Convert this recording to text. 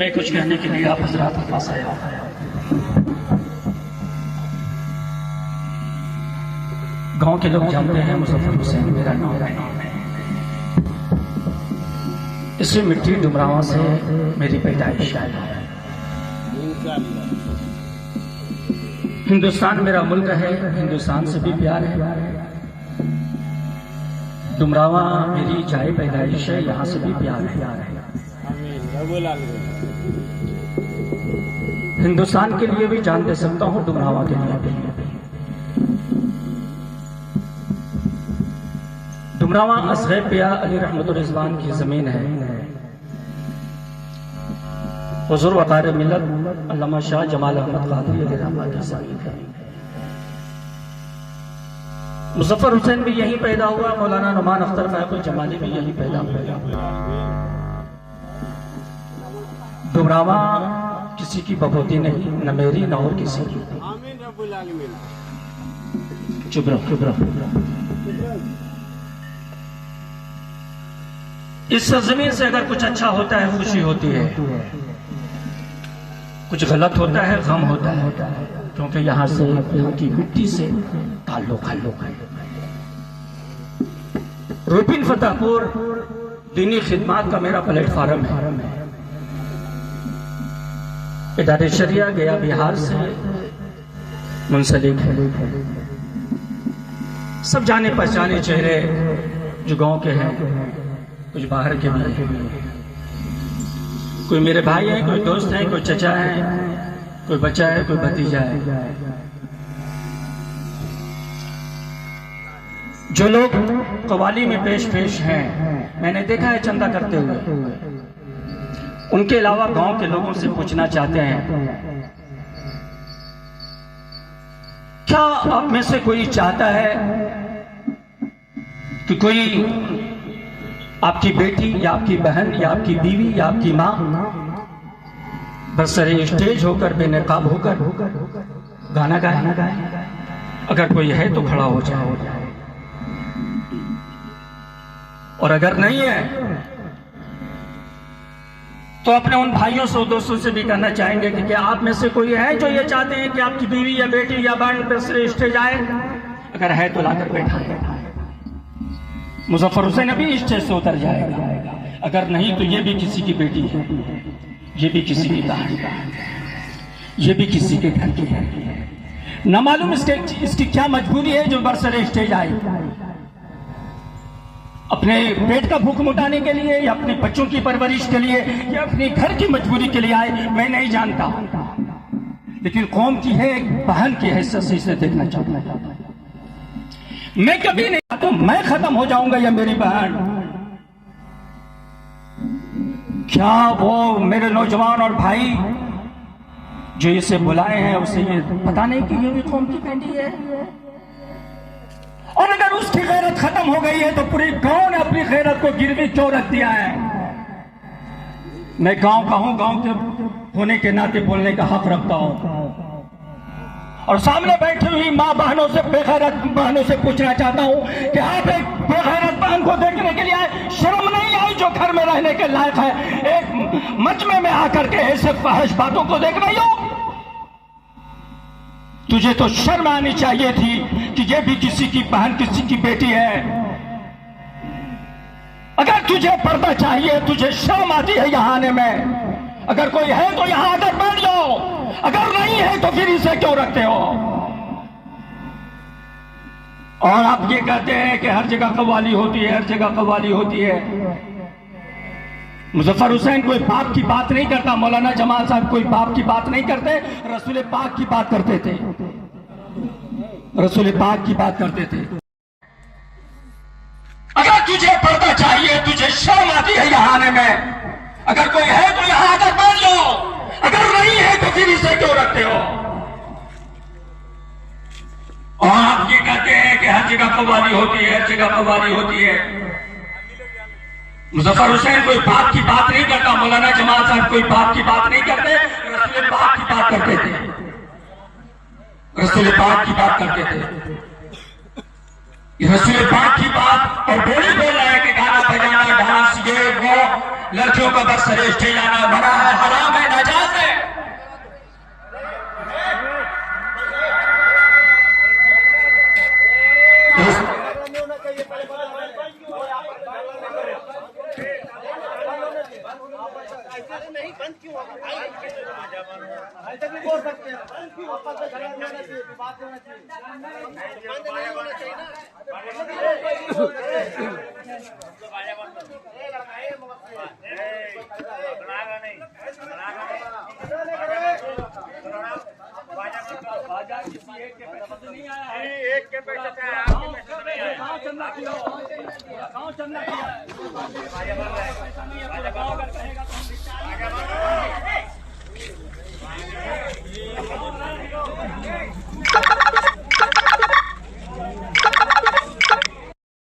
मैं कुछ कहने के लिए आप हजरात के पास आया। गांव के लोग जानते हैं मुजफ्फर हुसैन मेरा नाम है। इसी मिट्टी डुमरावा से मेरी पैदाइश है। हिंदुस्तान मेरा मुल्क है, हिंदुस्तान से भी प्यार है। डुमरावा मेरी जाए पैदाइश है, यहाँ से भी प्यार है। हिंदुस्तान के लिए भी जान दे सकता हूँ, डुमरावा के लिए भी। डुमरावा असग़र पिया अली रहमतुर रिज़वान की जमीन है। हुज़ूर वक़ार मिल्लत अल्लामा शाह जमाल अहमद क़ादरी अली रहमत की ज़मीन है। मुज़फ़्फ़र हुसैन भी यहीं पैदा हुआ, मौलाना नुमान अख्तर फ़ैज़ुल जमाली भी यहीं पैदा हुआ। डुमरावा किसी की बहोती नहीं, न मेरी न और किसी की। चुप रहो। इस सरजमीन से अगर कुछ अच्छा होता है खुशी होती है, कुछ गलत होता है गम होता है, क्योंकि यहाँ से यहाँ की मिट्टी से ताल्लुक है। रूपिन फतेहपुर दीनी खिदमत का मेरा प्लेटफार्म है। इदारे शरिया गया बिहार से मुंसलिक है। सब जाने पहचाने चेहरे जो गांव के हैं, कुछ बाहर के भी हैं। कोई मेरे भाई हैं, कोई दोस्त हैं, कोई चचा हैं, कोई बच्चा है, कोई भतीजा है। जो लोग कव्वाली में पेश हैं, मैंने देखा है चंदा करते हुए। उनके अलावा गांव के लोगों से पूछना चाहते हैं, क्या आप में से कोई चाहता है कि कोई आपकी बेटी या आपकी बहन या आपकी बीवी या आपकी माँ बरसरे स्टेज होकर बेनकाब होकर गाना गाए? अगर कोई है तो खड़ा हो जाए, और अगर नहीं है तो अपने उन भाइयों से दोस्तों से भी कहना चाहेंगे कि क्या आप में से कोई है जो ये चाहते हैं कि आपकी बीवी या बेटी या बहन बरसरे स्टेज आए? अगर है तो लाकर बैठाए। मुजफ्फर हुसैन अभी स्टेज से उतर जाएगा। अगर नहीं तो ये भी किसी की बेटी है, ये भी किसी की बहन है, ये भी किसी के घर की है। न मालूम इसकी क्या मजबूरी है जो बरसरे स्टेज आई। अपने पेट का भूख मिटाने के लिए या अपने बच्चों की परवरिश के लिए या अपने घर की मजबूरी के लिए आए, मैं नहीं जानता। लेकिन कौम की है, एक बहन की हैसियत से इसे देखना चाहता हूं। मैं कभी नहीं चाहता मैं खत्म हो जाऊंगा या मेरी बहन। क्या वो मेरे नौजवान और भाई जो इसे बुलाए हैं उसे ये पता नहीं कि ये भी कौम की बेटी है? और अगर उसकी गैरत खत्म हो गई है तो पूरी गांव ने अपनी गैरत को गिरवी क्यों रख दिया है? मैं गांव का हूं, गांव के होने के नाते बोलने का हक रखता हूं। और सामने बैठी हुई माँ बहनों से, बेगैरत बहनों से पूछना चाहता हूं कि आप एक बेगैरत बहन को देखने के लिए आए, शर्म नहीं आई जो घर में रहने के लायक है? एक मजमे में आकर के ऐसे फहश बातों को देख रही हो? तुझे तो शर्म आनी चाहिए थी कि ये भी किसी की बहन, किसी की बेटी है। अगर तुझे पर्दा चाहिए, तुझे शर्म आती है यहाँ आने में, अगर कोई है तो यहाँ आकर बैठ जाओ। अगर नहीं है तो फिर इसे क्यों रखते हो? और आप ये कहते हैं कि हर जगह कव्वाली होती है, हर जगह कव्वाली होती है। मुजफ्फर हुसैन कोई बाप की बात नहीं करता, मौलाना जमाल साहब कोई बाप की बात नहीं करते, रसूल पाक की बात करते थे। रसूल पाक की बात करते थे। अगर तुझे पर्दा चाहिए, तुझे शर्म आती है यहाँ आने में, अगर कोई है तो यहाँ आकर बैठ जाओ। अगर नहीं है तो फिर इसे क्यों रखते हो? और आप ये कहते हैं कि हर जगह कव्वाली होती है, हर जगह कव्वाली होती है। मुजफ्फर हुसैन कोई बाप की बात नहीं करता, मौलाना जमाल साहब कोई बाप की बात नहीं करते, रसूल पाक की बात करते थे। रसूल पाक की बात करते थे। रसूल पाक की बात और बोल रहा है कि गाना बजाना, डांस, ये वो लड़कियों का बस श्रेष्ठ जाना बड़ा है, हराम है, नाजायज है। नहीं बंद क्यों होगा भाई? तक भी बोल सकते हैं बंद क्यों होगा? तो झगड़ा होना चाहिए, बात होना चाहिए, बंद नहीं होना चाहिए ना। एक के पैसे से आपके पैसे नहीं आए।